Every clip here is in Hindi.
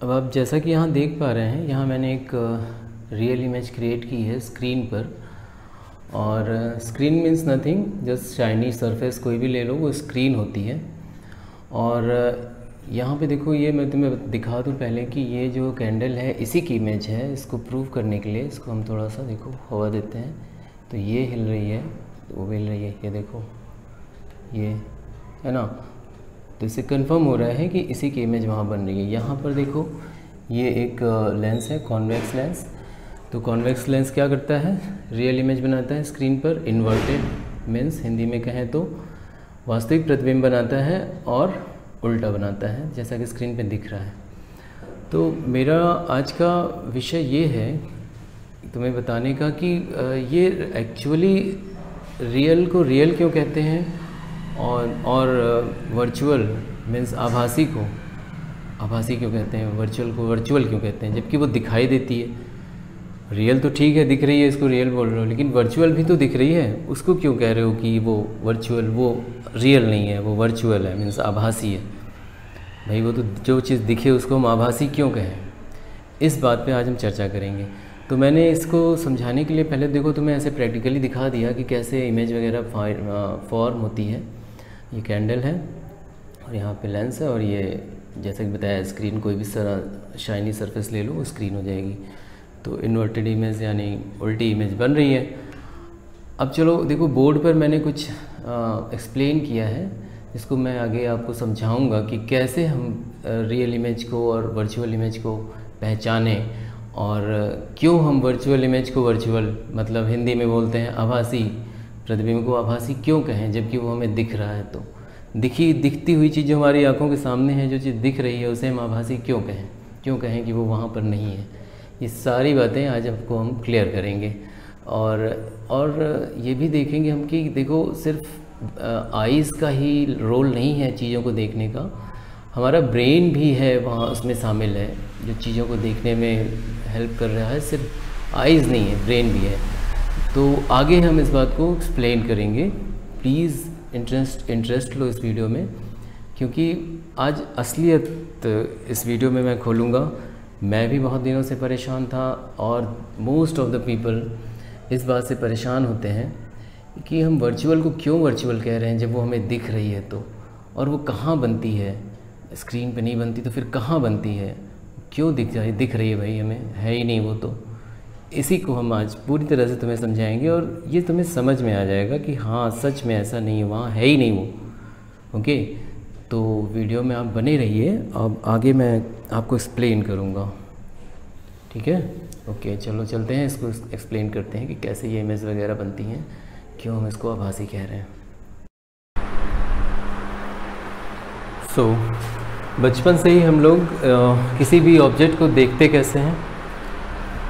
अब आप जैसा कि यहाँ देख पा रहे हैं, यहाँ मैंने एक रियल इमेज क्रिएट की है स्क्रीन पर। और screen means nothing, just shiny surface कोई भी ले लो, वो स्क्रीन होती है। और यहाँ पे देखो, ये मैं तुम्हें दिखा दूँ पहले कि ये जो कैंडल है इसी की इमेज है। इसको प्रूव करने के लिए इसको हम थोड़ा सा देखो हवा देते हैं तो ये हिल रही है, वो भी हिल रही है, ये देखो, ये है ना। तो इससे कंफर्म हो रहा है कि इसी की इमेज वहाँ बन रही है। यहाँ पर देखो, ये एक लेंस है, कॉन्वेक्स लेंस। तो कॉन्वेक्स लेंस क्या करता है, रियल इमेज बनाता है स्क्रीन पर। इन्वर्टेड मीन्स हिंदी में कहें तो वास्तविक प्रतिबिंब बनाता है और उल्टा बनाता है, जैसा कि स्क्रीन पे दिख रहा है। तो मेरा आज का विषय ये है तुम्हें बताने का कि ये एक्चुअली रियल को रियल क्यों कहते हैं और वर्चुअल मीन्स आभासी को आभासी क्यों कहते हैं, वर्चुअल को वर्चुअल क्यों कहते हैं, जबकि वो दिखाई देती है। रियल तो ठीक है, दिख रही है, इसको रियल बोल रहे हो, लेकिन वर्चुअल भी तो दिख रही है, उसको क्यों कह रहे हो कि वो वर्चुअल, वो रियल नहीं है, वो वर्चुअल है, मीन्स आभासी है। भाई वो तो जो चीज़ दिखे उसको हम आभासी क्यों कहें, इस बात पे आज हम चर्चा करेंगे। तो मैंने इसको समझाने के लिए पहले देखो तुम्हें ऐसे प्रैक्टिकली दिखा दिया कि कैसे इमेज वगैरह फॉर्म होती है। ये कैंडल है और यहाँ पे लेंस है, और ये जैसे कि बताया स्क्रीन, कोई भी तरह शाइनी सरफेस ले लो वो स्क्रीन हो जाएगी। तो इन्वर्टेड इमेज यानी उल्टी इमेज बन रही है। अब चलो देखो, बोर्ड पर मैंने कुछ एक्सप्लेन किया है, इसको मैं आगे आपको समझाऊंगा कि कैसे हम रियल इमेज को और वर्चुअल इमेज को पहचानें, और क्यों हम वर्चुअल इमेज को वर्चुअल, मतलब हिंदी में बोलते हैं आभासी प्रतिबिंब को आभासी क्यों कहें, जबकि वो हमें दिख रहा है। तो दिखती हुई चीज़ जो हमारी आंखों के सामने है, जो चीज़ दिख रही है, उसे हम आभासी क्यों कहें कि वो वहाँ पर नहीं है। ये सारी बातें आज आपको हम क्लियर करेंगे। और ये भी देखेंगे हम कि देखो, सिर्फ आइज़ का ही रोल नहीं है चीज़ों को देखने का, हमारा ब्रेन भी है वहाँ, उसमें शामिल है, जो चीज़ों को देखने में हेल्प कर रहा है। सिर्फ आइज़ नहीं है, ब्रेन भी है। तो आगे हम इस बात को एक्सप्लेन करेंगे। प्लीज़ इंटरेस्ट लो इस वीडियो में, क्योंकि आज असलियत इस वीडियो में मैं खोलूँगा। मैं भी बहुत दिनों से परेशान था, और मोस्ट ऑफ द पीपल इस बात से परेशान होते हैं कि हम वर्चुअल को क्यों वर्चुअल कह रहे हैं जब वो हमें दिख रही है तो, और वो कहाँ बनती है, स्क्रीन पे नहीं बनती तो फिर कहाँ बनती है, क्यों दिख रही है भाई, हमें है ही नहीं वो। तो इसी को हम आज पूरी तरह से तुम्हें समझाएंगे, और ये तुम्हें समझ में आ जाएगा कि हाँ सच में ऐसा नहीं है, वहाँ है ही नहीं वो। ओके, तो वीडियो में आप बने रहिए, अब आगे मैं आपको एक्सप्लेन करूँगा, ठीक है। ओके, चलो चलते हैं, इसको एक्सप्लेन करते हैं कि कैसे ये इमेज वगैरह बनती हैं, क्यों हम इसको आभासी कह रहे हैं। बचपन से ही हम लोग किसी भी ऑब्जेक्ट को देखते कैसे हैं,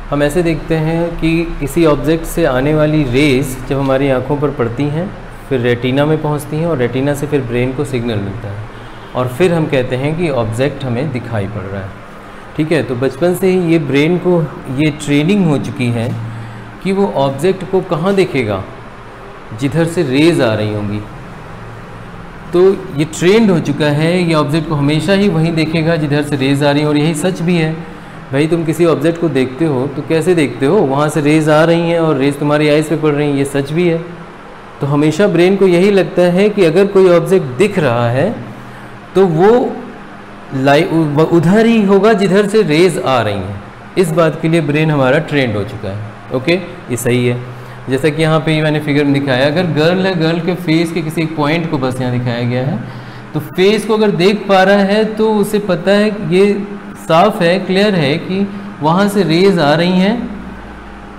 हम ऐसे देखते हैं कि किसी ऑब्जेक्ट से आने वाली रेज़ जब हमारी आंखों पर पड़ती हैं, फिर रेटिना में पहुंचती हैं, और रेटिना से फिर ब्रेन को सिग्नल मिलता है, और फिर हम कहते हैं कि ऑब्जेक्ट हमें दिखाई पड़ रहा है, ठीक है। तो बचपन से ही ये ब्रेन को ये ट्रेनिंग हो चुकी है कि वो ऑब्जेक्ट को कहाँ देखेगा, जिधर से रेज़ आ रही होंगी। तो ये ट्रेंड हो चुका है, ये ऑब्जेक्ट को हमेशा ही वहीं देखेगा जिधर से रेज़ आ रही है। और यही सच भी है भाई, तुम किसी ऑब्जेक्ट को देखते हो तो कैसे देखते हो, वहाँ से रेज़ आ रही हैं और रेज़ तुम्हारी आइज़ पे पड़ रही हैं, ये सच भी है। तो हमेशा ब्रेन को यही लगता है कि अगर कोई ऑब्जेक्ट दिख रहा है तो वो उधर ही होगा जिधर से रेज़ आ रही हैं। इस बात के लिए ब्रेन हमारा ट्रेंड हो चुका है। ओके, ये सही है। जैसा कि यहाँ पे मैंने फिगर में दिखाया, अगर गर्ल है, गर्ल के फेस के किसी एक पॉइंट को बस यहाँ दिखाया गया है, तो फेस को अगर देख पा रहा है तो उसे पता है, ये साफ है, क्लियर है कि वहाँ से रेज़ आ रही हैं,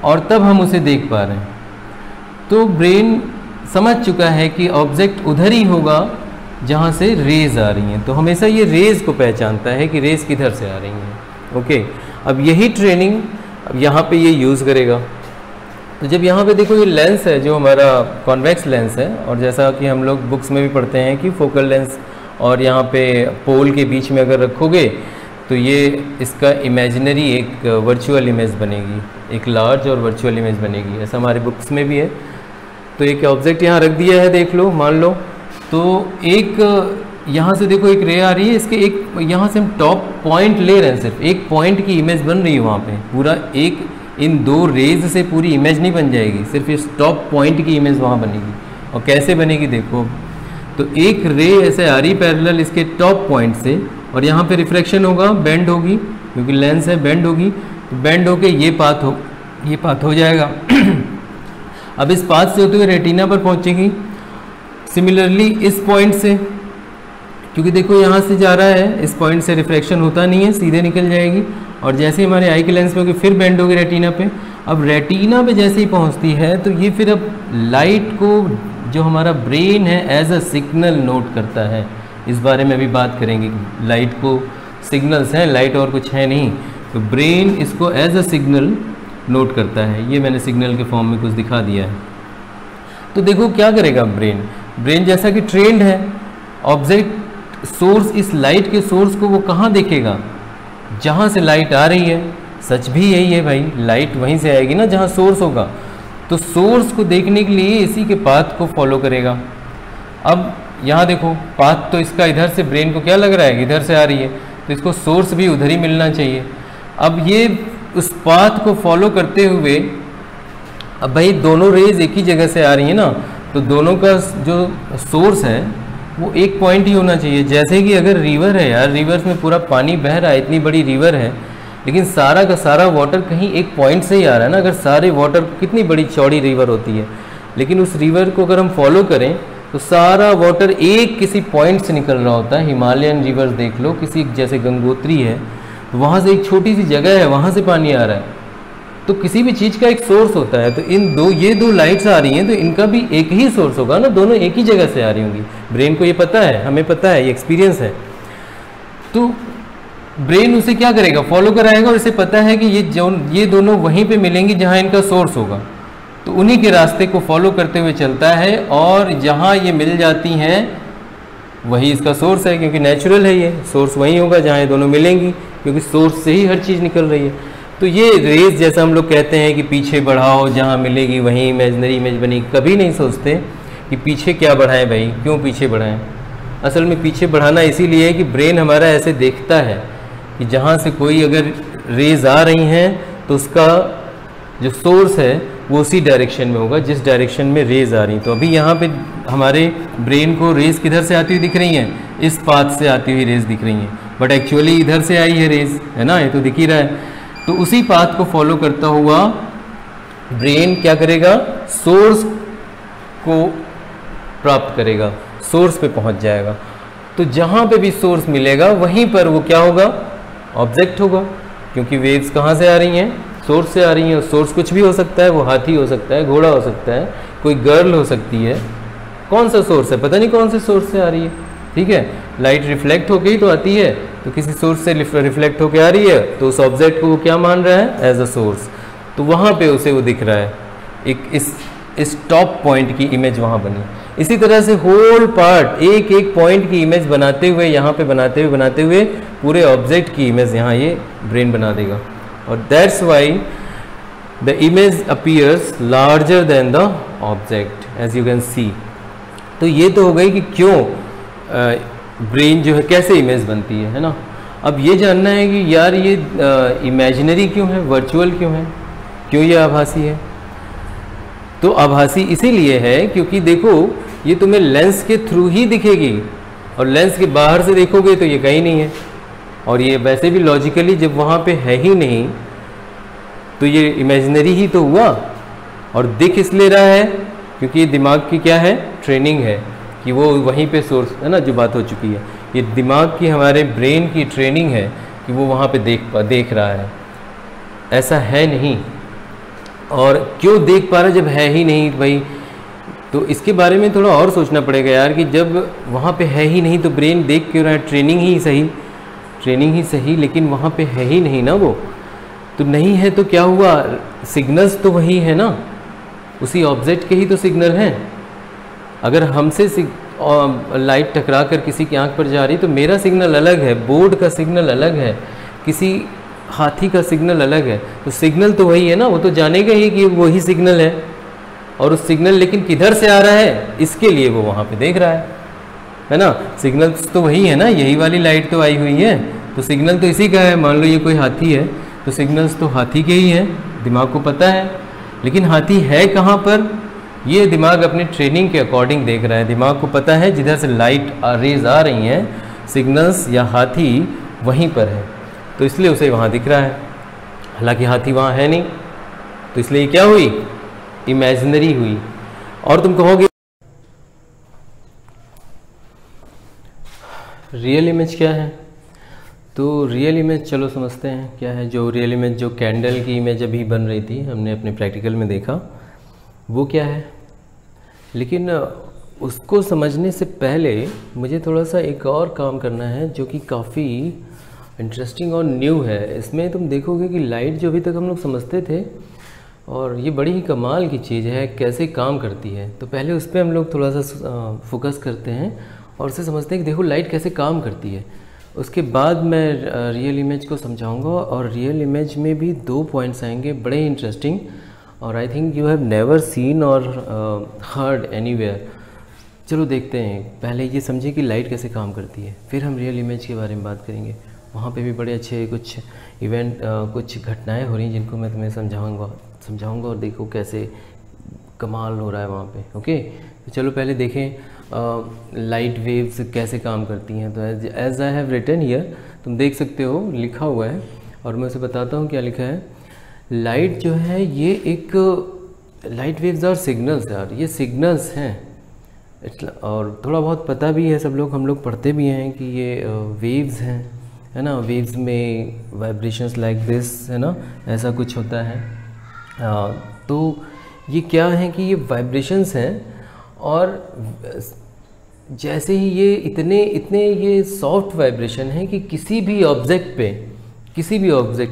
और तब हम उसे देख पा रहे हैं। तो ब्रेन समझ चुका है कि ऑब्जेक्ट उधर ही होगा जहाँ से रेज़ आ रही हैं, तो हमेशा ये रेज़ को पहचानता है कि रेज़ किधर से आ रही हैं। ओके, अब यही ट्रेनिंग अब यहाँ पे ये यूज़ करेगा। तो जब यहाँ पे देखो, ये लेंस है जो हमारा कॉन्वेक्स लेंस है, और जैसा कि हम लोग बुक्स में भी पढ़ते हैं कि फोकल लेंस, और यहाँ पे पोल के बीच में अगर रखोगे तो ये इसका इमेजिनरी एक वर्चुअल इमेज बनेगी, एक लार्ज और वर्चुअल इमेज बनेगी, ऐसा हमारे बुक्स में भी है। तो एक ऑब्जेक्ट यहाँ रख दिया है, देख लो, मान लो, तो एक यहाँ से देखो एक रे आ रही है, इसके एक यहाँ से हम टॉप पॉइंट ले रहे हैं, सिर्फ एक पॉइंट की इमेज बन रही है वहाँ पे, पूरा एक इन दो रेज से पूरी इमेज नहीं बन जाएगी, सिर्फ इस टॉप पॉइंट की इमेज वहाँ बनेगी। और कैसे बनेगी देखो, तो एक रे ऐसे आ रही पैरेलल इसके टॉप पॉइंट से, और यहाँ पे रिफ्लेक्शन होगा, बेंड होगी क्योंकि लेंस है, बेंड होगी, तो बेंड होके ये पाथ हो जाएगा। अब इस पाथ से होते हुए रेटिना पर पहुँचेगी। सिमिलरली इस पॉइंट से, क्योंकि देखो यहाँ से जा रहा है, इस पॉइंट से रिफ्लेक्शन होता नहीं है, सीधे निकल जाएगी, और जैसे ही हमारे आई के लेंस पे होगी फिर बेंड होगी रेटिना पे। अब रेटिना पे जैसे ही पहुँचती है तो ये फिर अब लाइट को जो हमारा ब्रेन है एज अ सिग्नल नोट करता है। इस बारे में अभी बात करेंगे, लाइट को सिग्नल्स हैं, लाइट और कुछ है नहीं, तो ब्रेन इसको एज अ सिग्नल नोट करता है। ये मैंने सिग्नल के फॉर्म में कुछ दिखा दिया है। तो देखो क्या करेगा ब्रेन जैसा कि ट्रेंड है, ऑब्जेक्ट सोर्स, इस लाइट के सोर्स को वो कहाँ देखेगा, जहाँ से लाइट आ रही है। सच भी यही है भाई, लाइट वहीं से आएगी ना जहाँ सोर्स होगा, तो सोर्स को देखने के लिए इसी के पाथ को फॉलो करेगा। अब यहाँ देखो पाथ तो इसका इधर से ब्रेन को क्या लग रहा है, इधर से आ रही है, तो इसको सोर्स भी उधर ही मिलना चाहिए। अब ये उस पाथ को फॉलो करते हुए, अब भाई दोनों रेज एक ही जगह से आ रही है ना, तो दोनों का जो सोर्स है वो एक पॉइंट ही होना चाहिए। जैसे कि अगर रिवर है यार, रिवर्स में पूरा पानी बह रहा है, इतनी बड़ी रिवर है, लेकिन सारा का सारा वाटर कहीं एक पॉइंट से ही आ रहा है ना। अगर सारे वाटर, कितनी बड़ी चौड़ी रिवर होती है, लेकिन उस रिवर को अगर हम फॉलो करें तो सारा वाटर एक किसी पॉइंट से निकल रहा होता है। हिमालयन रिवर्स देख लो, किसी जैसे गंगोत्री है, तो वहाँ से एक छोटी सी जगह है, वहाँ से पानी आ रहा है, तो किसी भी चीज़ का एक सोर्स होता है। तो ये दो लाइट्स आ रही हैं, तो इनका भी एक ही सोर्स होगा ना, दोनों एक ही जगह से आ रही होंगी। ब्रेन को ये पता है, हमें पता है, ये एक्सपीरियंस है। तो ब्रेन उसे क्या करेगा, फॉलो कराएगा, और इसे पता है कि ये दोनों वहीं पे मिलेंगी जहाँ इनका सोर्स होगा, तो उन्हीं के रास्ते को फॉलो करते हुए चलता है, और जहाँ ये मिल जाती हैं वही इसका सोर्स है, क्योंकि नेचुरल है, ये सोर्स वहीं होगा जहाँ ये दोनों मिलेंगी, क्योंकि सोर्स से ही हर चीज़ निकल रही है। तो ये रेस जैसा हम लोग कहते हैं कि पीछे बढ़ाओ, जहाँ मिलेगी वहीं इमेजनरी इमेज बनी, कभी नहीं सोचते कि पीछे क्या बढ़ाएं भाई, क्यों पीछे बढ़ाएं। असल में पीछे बढ़ाना इसीलिए है कि ब्रेन हमारा ऐसे देखता है कि जहाँ से कोई अगर रेज आ रही हैं तो उसका जो सोर्स है वो उसी डायरेक्शन में होगा जिस डायरेक्शन में रेज आ रही। तो अभी यहाँ पे हमारे ब्रेन को रेज किधर से आती हुई दिख रही हैं, इस पाथ से आती हुई रेज दिख रही हैं, बट एक्चुअली इधर से आई है रेज, है ना, ये तो दिख ही रहा है। तो उसी पाथ को फॉलो करता हुआ ब्रेन क्या करेगा, सोर्स को प्राप्त करेगा, सोर्स पे पहुंच जाएगा। तो जहाँ पे भी सोर्स मिलेगा वहीं पर वो क्या होगा, ऑब्जेक्ट होगा, क्योंकि वेव्स कहाँ से आ रही हैं, सोर्स से आ रही हैं। और सोर्स कुछ भी हो सकता है, वो हाथी हो सकता है, घोड़ा हो सकता है, कोई गर्ल हो सकती है, कौन सा सोर्स है पता नहीं कौन से सोर्स से आ रही है, ठीक है। लाइट रिफ्लेक्ट होके ही तो आती है, तो किसी सोर्स से रिफ्लेक्ट होके आ रही है, तो उस ऑब्जेक्ट को वो क्या मान रहा है, एज अ सोर्स, तो वहाँ पे उसे वो दिख रहा है, एक इस टॉप पॉइंट की इमेज वहाँ बनी। इसी तरह से होल पार्ट एक एक पॉइंट की इमेज बनाते हुए, यहाँ पे बनाते हुए पूरे ऑब्जेक्ट की इमेज यहाँ ये ब्रेन बना देगा। और that's why the image appears larger than the object, as you can see. तो ये तो हो गई कि क्यों ब्रेन जो है कैसे इमेज बनती है ना। अब ये जानना है कि यार ये इमेजिनरी क्यों है, वर्चुअल क्यों है, क्यों ये आभासी है। तो आभासी इसीलिए है क्योंकि देखो ये तुम्हें लेंस के थ्रू ही दिखेगी, और लेंस के बाहर से देखोगे तो ये कहीं नहीं है। और ये वैसे भी लॉजिकली जब वहाँ पे है ही नहीं तो ये इमेजिनरी ही तो हुआ। और दिख इसलिए रहा है क्योंकि ये दिमाग की क्या है, ट्रेनिंग है कि वो वहीं पे सोर्स है ना, जो बात हो चुकी है, ये दिमाग की, हमारे ब्रेन की ट्रेनिंग है कि वो वहाँ पे देख रहा है। ऐसा है नहीं। और क्यों देख पा रहा है जब है ही नहीं भाई, तो इसके बारे में थोड़ा और सोचना पड़ेगा यार कि जब वहाँ पे है ही नहीं तो ब्रेन देख क्यों रहा है। ट्रेनिंग ही सही, लेकिन वहाँ पे है ही नहीं ना वो, तो नहीं है तो क्या हुआ, सिग्नल्स तो वही है ना, उसी ऑब्जेक्ट के ही तो सिग्नल हैं। अगर हमसे लाइट टकरा कर किसी की आंख पर जा रही तो मेरा सिग्नल अलग है, बोर्ड का सिग्नल अलग है, किसी हाथी का सिग्नल अलग है, तो सिग्नल तो वही है ना, वो तो जानेगा ही कि वही सिग्नल है। और उस सिग्नल लेकिन किधर से आ रहा है, इसके लिए वो वहाँ पे देख रहा है। है ना। सिग्नल्स तो वही है ना, यही वाली लाइट तो आई हुई है, तो सिग्नल तो इसी का है। मान लो ये कोई हाथी है तो सिग्नल्स तो हाथी के ही हैं, दिमाग को पता है। लेकिन हाथी है कहाँ पर, ये दिमाग अपने ट्रेनिंग के अकॉर्डिंग देख रहा है। दिमाग को पता है जिधर से लाइट रेज आ रही हैं, सिग्नल्स या हाथी वहीं पर है, तो इसलिए उसे वहाँ दिख रहा है। हालांकि हाथी वहाँ है नहीं, तो इसलिए क्या हुई, इमेजिनरी हुई। और तुम कहोगे रियल इमेज क्या है, तो रियल इमेज चलो समझते हैं क्या है। जो रियल इमेज, जो कैंडल की इमेज अभी बन रही थी, हमने अपने प्रैक्टिकल में देखा, वो क्या है। लेकिन उसको समझने से पहले मुझे थोड़ा सा एक और काम करना है जो कि काफ़ी इंटरेस्टिंग और न्यू है। इसमें तुम देखोगे कि लाइट जो अभी तक हम लोग समझते थे, और ये बड़ी ही कमाल की चीज़ है, कैसे काम करती है। तो पहले उस पर हम लोग थोड़ा सा फोकस करते हैं और उसे समझते हैं कि देखो लाइट कैसे काम करती है। उसके बाद मैं रियल इमेज को समझाऊंगा, और रियल इमेज में भी 2 पॉइंट्स आएंगे बड़े इंटरेस्टिंग, और I think you have never seen और हर्ड एनीवेयर। चलो देखते हैं, पहले ये समझिए कि लाइट कैसे काम करती है, फिर हम रियल इमेज के बारे में बात करेंगे। वहाँ पे भी बड़े अच्छे कुछ इवेंट, कुछ घटनाएं हो रही हैं जिनको मैं तुम्हें समझाऊंगा और देखो कैसे कमाल हो रहा है वहाँ पे। ओके, तो चलो पहले देखें लाइट वेव्स कैसे काम करती हैं। तो as I have written here, तुम देख सकते हो लिखा हुआ है, और मैं उसे बताता हूँ क्या लिखा है। लाइट जो है ये एक, लाइट वेव्स और सिग्नल्स यार, ये सिग्नल्स हैं। और थोड़ा बहुत पता भी है, सब लोग, हम लोग पढ़ते भी हैं कि ये वेव्स हैं, है ना। वेव्स में वाइब्रेशंस लाइक दिस, है ना, ऐसा कुछ होता है। तो ये क्या है कि ये वाइब्रेशंस हैं, और जैसे ही ये इतने ये सॉफ्ट वाइब्रेशन है कि किसी भी ऑब्जेक्ट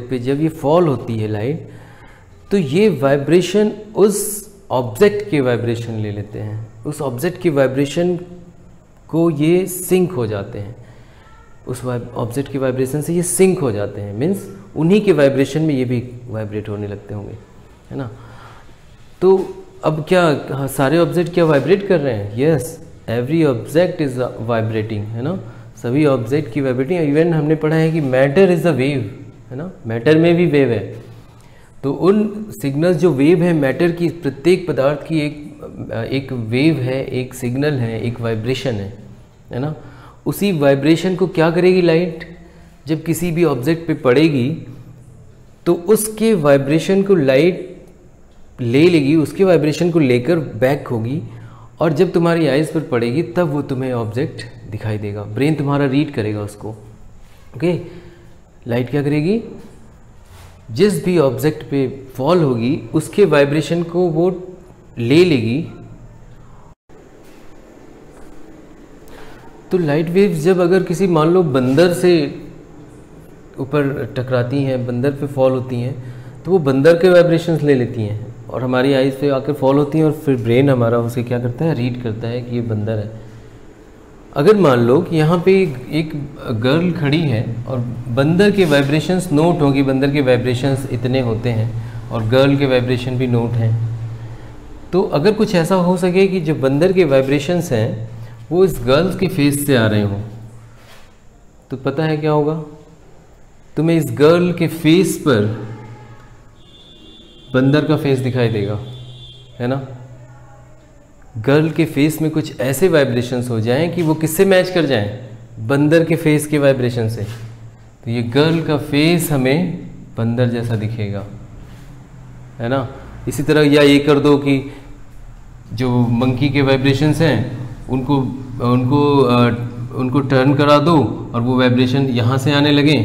पे जब ये फॉल होती है लाइट, तो ये वाइब्रेशन उस ऑब्जेक्ट के वाइब्रेशन ले लेते हैं, उस ऑब्जेक्ट के वाइब्रेशन को ये सिंक हो जाते हैं, उस ऑब्जेक्ट के वाइब्रेशन से ये सिंक हो जाते हैं, मीन्स उन्हीं के वाइब्रेशन में ये भी वाइब्रेट होने लगते होंगे, है ना। तो अब क्या सारे ऑब्जेक्ट क्या वाइब्रेट कर रहे हैं? Yes, every object is vibrating, है ना। सभी ऑब्जेक्ट की वाइब्रेटिंग। इवन हमने पढ़ा है कि मैटर इज़ अ वेव, है ना, मैटर में भी वेव है। तो उन सिग्नल्स जो वेव है, मैटर की, प्रत्येक पदार्थ की एक वेव है, एक सिग्नल है, एक वाइब्रेशन है ना। उसी वाइब्रेशन को क्या करेगी लाइट, जब किसी भी ऑब्जेक्ट पे पड़ेगी तो उसके वाइब्रेशन को लाइट ले लेगी, उसके वाइब्रेशन को लेकर बैक होगी, और जब तुम्हारी आइज़ पर पड़ेगी तब वो तुम्हें ऑब्जेक्ट दिखाई देगा, ब्रेन तुम्हारा रीड करेगा उसको। ओके, लाइट क्या करेगी, जिस भी ऑब्जेक्ट पे फॉल होगी उसके वाइब्रेशन को वो ले लेगी। तो लाइट वेव्स जब अगर किसी, मान लो बंदर से ऊपर टकराती हैं, बंदर पे फॉल होती हैं, तो वो बंदर के वाइब्रेशंस ले लेती हैं और हमारी आइज़ पे आकर फॉल होती हैं, और फिर ब्रेन हमारा उसे क्या करता है, रीड करता है कि ये बंदर है। अगर मान लो कि यहाँ पे एक गर्ल खड़ी है और बंदर के वाइब्रेशंस नोट होगी, बंदर के वाइब्रेशंस इतने होते हैं और गर्ल के वाइब्रेशन भी नोट हैं, तो अगर कुछ ऐसा हो सके कि जो बंदर के वाइब्रेशंस हैं वो इस गर्ल्स के फेस से आ रहे हों, तो पता है क्या होगा, तुम्हें इस गर्ल के फेस पर बंदर का फेस दिखाई देगा, है ना। गर्ल के फेस में कुछ ऐसे वाइब्रेशंस हो जाएं कि वो किससे मैच कर जाएं, बंदर के फेस के वाइब्रेशन से। तो ये गर्ल का फेस हमें बंदर जैसा दिखेगा, है ना। इसी तरह या ये कर दो कि जो मंकी के वाइब्रेशंस हैं उनको टर्न करा दो और वो वाइब्रेशन यहाँ से आने लगे,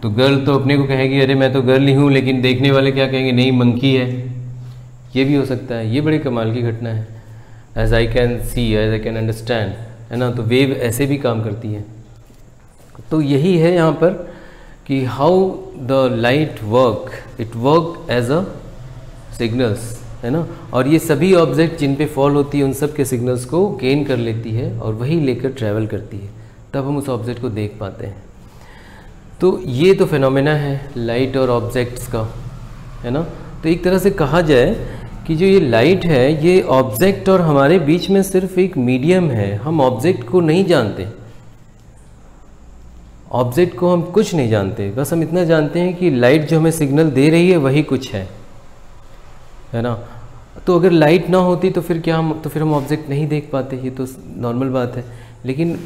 तो गर्ल तो अपने को कहेगी अरे मैं तो गर्ल ही हूँ, लेकिन देखने वाले क्या कहेंगे, नहीं मंकी है। ये भी हो सकता है, ये बड़ी कमाल की घटना है। As I can see, as I can understand, है ना। तो वेव ऐसे भी काम करती है। तो यही है यहाँ पर कि how the light work, it work as a signals, है ना। और ये सभी ऑब्जेक्ट जिन पे फॉल होती है उन सब के सिग्नल्स को गेन कर लेती है और वही लेकर ट्रैवल करती है, तब हम उस ऑब्जेक्ट को देख पाते हैं। तो ये तो फिनोमेना है लाइट और ऑब्जेक्ट्स का, है ना। तो एक तरह से कहा जाए कि जो ये लाइट है ये ऑब्जेक्ट और हमारे बीच में सिर्फ एक मीडियम है। हम ऑब्जेक्ट को नहीं जानते, ऑब्जेक्ट को हम कुछ नहीं जानते, बस हम इतना जानते हैं कि लाइट जो हमें सिग्नल दे रही है वही कुछ है ना। तो अगर लाइट ना होती तो फिर क्या हम ऑब्जेक्ट नहीं देख पाते, ये तो नॉर्मल बात है। लेकिन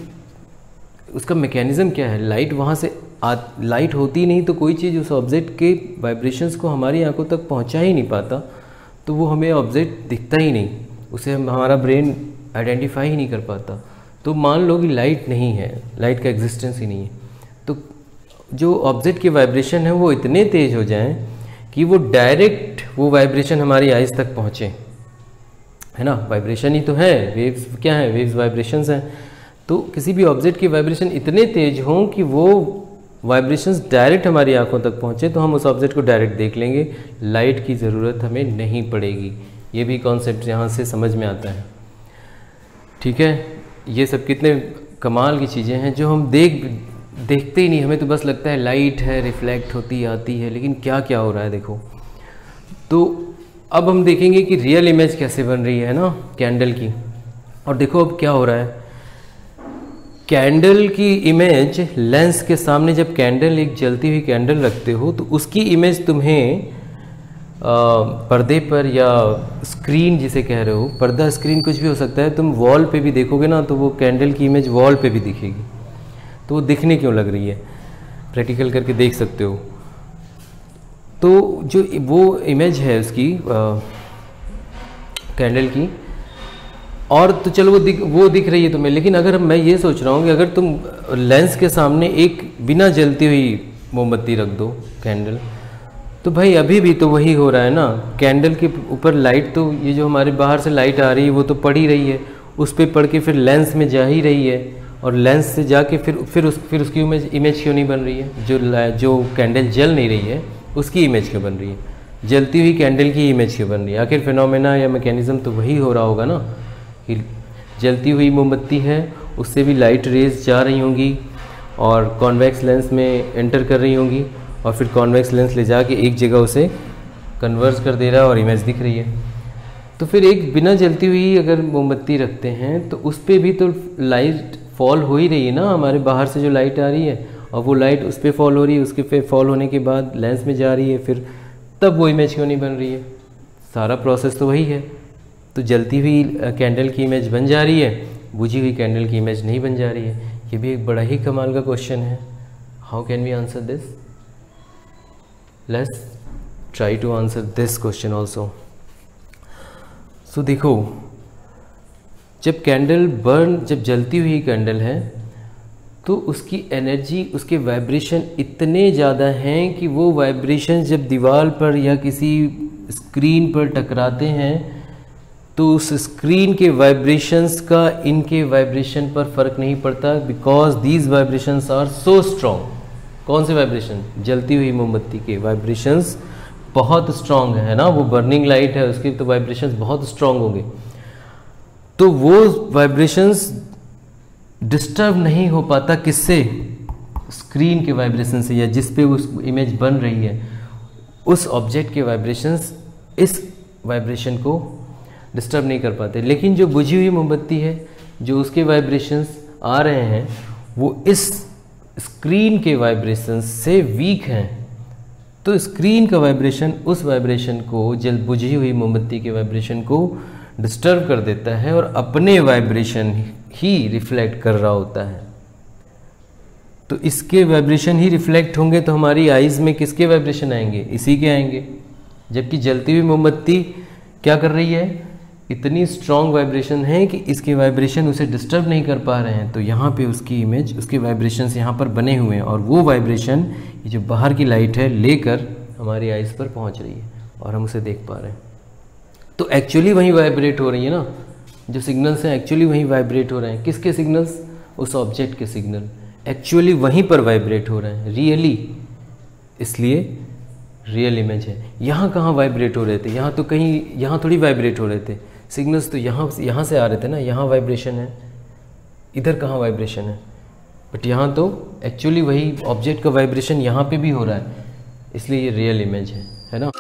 उसका मैकेनिज़्म क्या है, लाइट वहाँ से लाइट होती नहीं तो कोई चीज़ उस ऑब्जेक्ट के वाइब्रेशंस को हमारी आंखों तक पहुँचा ही नहीं पाता, तो वो हमें ऑब्जेक्ट दिखता ही नहीं, उसे हमारा ब्रेन आइडेंटिफाई ही नहीं कर पाता। तो मान लो कि लाइट नहीं है, लाइट का एग्जिस्टेंस ही नहीं है, तो जो ऑब्जेक्ट के वाइब्रेशन है वो इतने तेज़ हो जाएं कि वो डायरेक्ट वो वाइब्रेशन हमारी आइज़ तक पहुँचे, है ना। वाइब्रेशन ही तो है, वेव्स क्या है, वेव्स वाइब्रेशंस हैं। तो किसी भी ऑब्जेक्ट के वाइब्रेशन इतने तेज हों कि वो वाइब्रेशंस डायरेक्ट हमारी आंखों तक पहुँचे तो हम उस ऑब्जेक्ट को डायरेक्ट देख लेंगे, लाइट की ज़रूरत हमें नहीं पड़ेगी। ये भी कॉन्सेप्ट यहाँ से समझ में आता है, ठीक है। ये सब कितने कमाल की चीज़ें हैं जो हम देखते ही नहीं, हमें तो बस लगता है लाइट है, रिफ्लेक्ट होती आती है, लेकिन क्या क्या हो रहा है देखो। तो अब हम देखेंगे कि रियल इमेज कैसे बन रही है ना कैंडल की। और देखो अब क्या हो रहा है, कैंडल की इमेज लेंस के सामने, जब कैंडल एक जलती हुई कैंडल रखते हो तो उसकी इमेज तुम्हें पर्दे पर या स्क्रीन जिसे कह रहे हो, पर्दा स्क्रीन कुछ भी हो सकता है, तुम वॉल पे भी देखोगे ना तो वो कैंडल की इमेज वॉल पे भी दिखेगी। तो वो दिखने क्यों लग रही है, प्रैक्टिकल करके देख सकते हो। तो जो वो इमेज है उसकी कैंडल की, और तो चलो वो दिख रही है तुम्हें, लेकिन अगर मैं ये सोच रहा हूँ कि अगर तुम लेंस के सामने एक बिना जलती हुई मोमबत्ती रख दो कैंडल, तो भाई अभी भी तो वही हो रहा है ना। कैंडल के ऊपर लाइट, तो ये जो हमारे बाहर से लाइट आ रही है वो तो पड़ ही रही है, उस पर पड़ के फिर लेंस में जा ही रही है, और लेंस से जाके फिर उसकी इमेज क्यों नहीं बन रही है। जो कैंडल जल नहीं रही है उसकी इमेज क्यों बन रही है, जलती हुई कैंडल की इमेज क्यों बन रही है। आखिर फिनोमेना या मैकेनिज़्म तो वही हो रहा होगा ना, कि जलती हुई मोमबत्ती है उससे भी लाइट रेज जा रही होंगी और कॉन्वेक्स लेंस में एंटर कर रही होंगी, और फिर कॉन्वेक्स लेंस ले जाके एक जगह उसे कन्वर्ज कर दे रहा है और इमेज दिख रही है। तो फिर एक बिना जलती हुई अगर मोमबत्ती रखते हैं तो उस पर भी तो लाइट फॉल हो ही रही है ना, हमारे बाहर से जो लाइट आ रही है और वो लाइट उस पर फॉल हो रही है, उसके पे फॉल होने के बाद लेंस में जा रही है, फिर तब वो इमेज क्यों नहीं बन रही है। सारा प्रोसेस तो वही है। तो जलती हुई कैंडल की इमेज बन जा रही है, बुझी हुई कैंडल की इमेज नहीं बन जा रही है। ये भी एक बड़ा ही कमाल का क्वेश्चन है। How can we answer this? Let's try to answer this question also. So देखो, जब जलती हुई कैंडल है तो उसकी एनर्जी, उसके वाइब्रेशन इतने ज़्यादा हैं कि वो वाइब्रेशन जब दीवार पर या किसी स्क्रीन पर टकराते हैं तो उस स्क्रीन के वाइब्रेशंस का इनके वाइब्रेशन पर फ़र्क नहीं पड़ता, because these vibrations are so strong. कौन से वाइब्रेशन? जलती हुई मोमबत्ती के वाइब्रेशंस बहुत स्ट्रॉन्ग है ना, वो बर्निंग लाइट है, उसके तो वाइब्रेशंस बहुत स्ट्रॉन्ग होंगे। तो वो वाइब्रेशंस डिस्टर्ब नहीं हो पाता किससे? स्क्रीन के वाइब्रेशन से, या जिस पे उस इमेज बन रही है उस ऑब्जेक्ट के वाइब्रेशंस इस वाइब्रेशन को डिस्टर्ब नहीं कर पाते। लेकिन जो बुझी हुई मोमबत्ती है, जो उसके वाइब्रेशंस आ रहे हैं वो इस स्क्रीन के वाइब्रेशंस से वीक हैं। तो स्क्रीन का वाइब्रेशन उस वाइब्रेशन को, बुझी हुई मोमबत्ती के वाइब्रेशन को डिस्टर्ब कर देता है और अपने वाइब्रेशन ही रिफ्लेक्ट कर रहा होता है। तो इसके वाइब्रेशन ही रिफ्लेक्ट होंगे तो हमारी आइज़ में किसके वाइब्रेशन आएंगे? इसी के आएंगे। जबकि जलती हुई मोमबत्ती क्या कर रही है? इतनी स्ट्रॉन्ग वाइब्रेशन है कि इसके वाइब्रेशन उसे डिस्टर्ब नहीं कर पा रहे हैं, तो यहाँ पे उसकी इमेज, उसके वाइब्रेशंस यहाँ पर बने हुए हैं, और वो वाइब्रेशन ये जो बाहर की लाइट है लेकर हमारी आइज़ पर पहुँच रही है और हम उसे देख पा रहे हैं। तो एक्चुअली वहीं वाइब्रेट हो रही है ना, जो सिग्नल्स हैं एक्चुअली वहीं वाइब्रेट हो रहे हैं। किसके सिग्नल्स? उस ऑब्जेक्ट के सिग्नल एक्चुअली वहीं पर वाइब्रेट हो रहे हैं, रियली। इसलिए रियल इमेज है। यहाँ कहाँ वाइब्रेट हो रहे थे? यहाँ तो कहीं, यहाँ थोड़ी वाइब्रेट हो रहे थे सिग्नल्स, तो यहाँ से आ रहे थे ना, यहाँ वाइब्रेशन है, इधर कहाँ वाइब्रेशन है? बट यहाँ तो एक्चुअली वही ऑब्जेक्ट का वाइब्रेशन यहाँ पे भी हो रहा है, इसलिए ये रियल इमेज है ना।